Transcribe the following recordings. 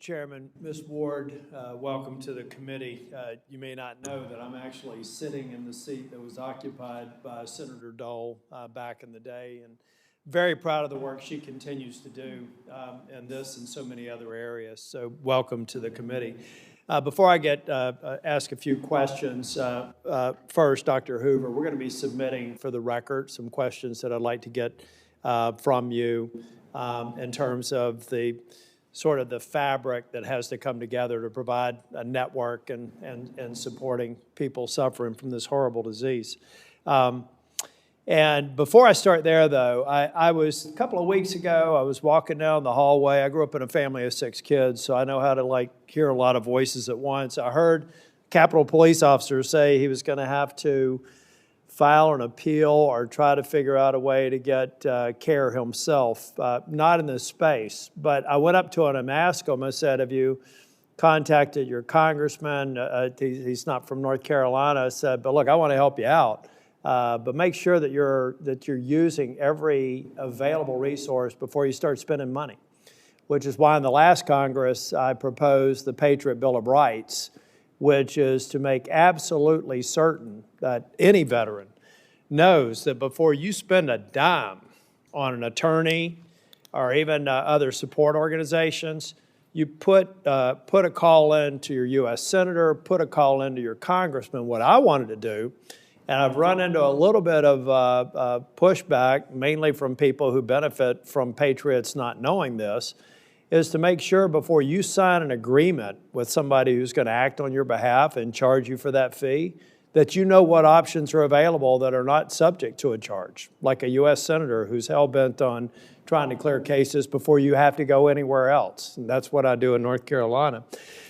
Chairman, Ms. Ward, welcome to the committee. You may not know that I'm actually sitting in the seat that was occupied by Senator Dole back in the day, and very proud of the work she continues to do in this and so many other areas. So welcome to the committee. Before I ask a few questions, first, Dr. Hoover, we're going to be submitting for the record some questions that I'd like to get from you in terms of the sort of the fabric that has to come together to provide a network and supporting people suffering from this horrible disease. And before I start there, though, I was, a couple of weeks ago, I was walking down the hallway. I grew up in a family of 6 kids, so I know how to, hear a lot of voices at once. I heard a Capitol police officer say he was going to have to file an appeal or try to figure out a way to get care himself, not in this space. But I went up to him and asked him, I said, have you contacted your congressman? He's not from North Carolina. I said, but look, I want to help you out. But make sure that you're using every available resource before you start spending money, which is why in the last Congress I proposed the Patriot Bill of Rights, which is to make absolutely certain that any veteran knows that before you spend a dime on an attorney or even other support organizations, you put a call in to your U.S. Senator, put a call into your congressman. What I wanted to do, and I've run into a little bit of pushback, mainly from people who benefit from Patriots not knowing this, is to make sure before you sign an agreement with somebody who's going to act on your behalf and charge you for that fee, that you know what options are available that are not subject to a charge, like a U.S. Senator who's hell-bent on trying to clear cases before you have to go anywhere else. And that's what I do in North Carolina.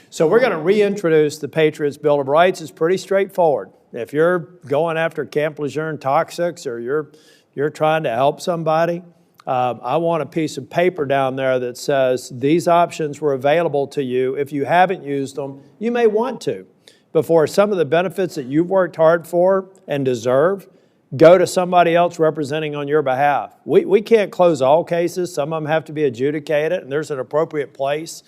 So we're going to reintroduce the Patriots Bill of Rights. It's pretty straightforward. If you're going after Camp Lejeune toxics or you're trying to help somebody, I want a piece of paper down there that says these options were available to you. If you haven't used them, you may want to. Before some of the benefits that you've worked hard for and deserve go to somebody else representing on your behalf. We can't close all cases. Some of them have to be adjudicated, and there's an appropriate place.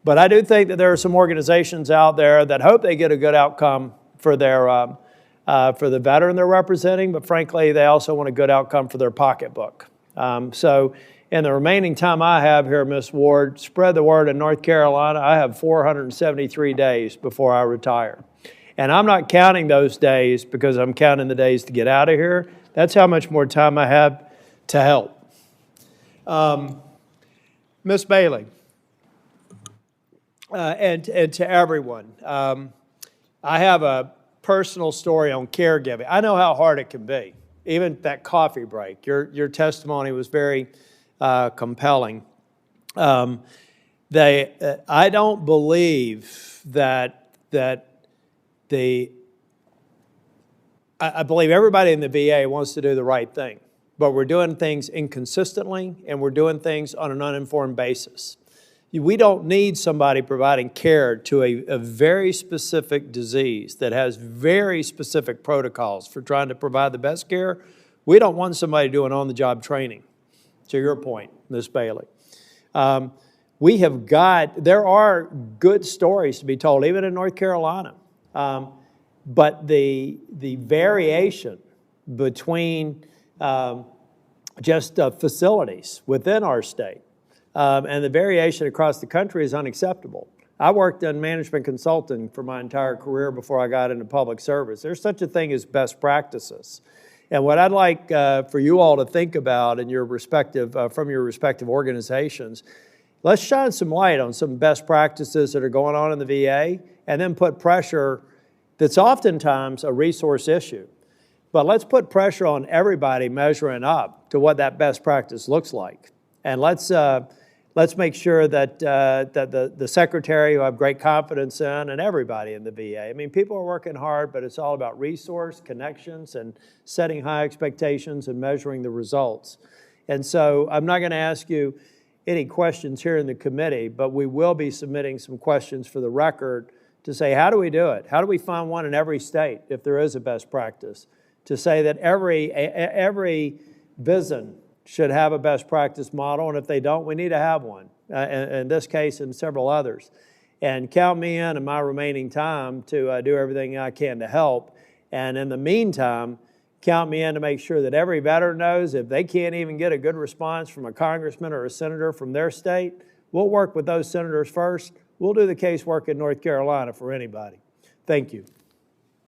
But I do think that there are some organizations out there that hope they get a good outcome for the veteran they're representing, but frankly, they also want a good outcome for their pocketbook. So in the remaining time I have here, Ms. Ward, spread the word in North Carolina. I have 473 days before I retire. And I'm not counting those days because I'm counting the days to get out of here. That's how much more time I have to help. Ms. Bailey, and to everyone, I have a personal story on caregiving. I know how hard it can be. Even that coffee break, your testimony was very compelling. I don't believe I believe everybody in the VA wants to do the right thing, but we're doing things inconsistently and we're doing things on an uninformed basis. We don't need somebody providing care to a very specific disease that has very specific protocols for trying to provide the best care. We don't want somebody doing on-the-job training, to your point, Ms. Bailey. There are good stories to be told, even in North Carolina. But the variation between facilities within our state and the variation across the country is unacceptable. I worked in management consulting for my entire career before I got into public service. There's such a thing as best practices. And what I'd like for you all to think about in your from your respective organizations, let's shine some light on some best practices that are going on in the VA and then put pressure that's oftentimes a resource issue. But let's put pressure on everybody measuring up to what that best practice looks like. And let's make sure that the secretary, who I have great confidence in, and everybody in the VA, I mean, people are working hard, but it's all about resource, connections, and setting high expectations and measuring the results. And so I'm not going to ask you any questions here in the committee, but we will be submitting some questions for the record to say, how do we do it? How do we find one in every state, if there is a best practice, to say that every VISN should have a best practice model, and if they don't, we need to have one. in this case and several others. And count me in my remaining time to do everything I can to help. And in the meantime, count me in to make sure that every veteran knows if they can't even get a good response from a congressman or a senator from their state, we'll work with those senators first. We'll do the casework in North Carolina for anybody. Thank you.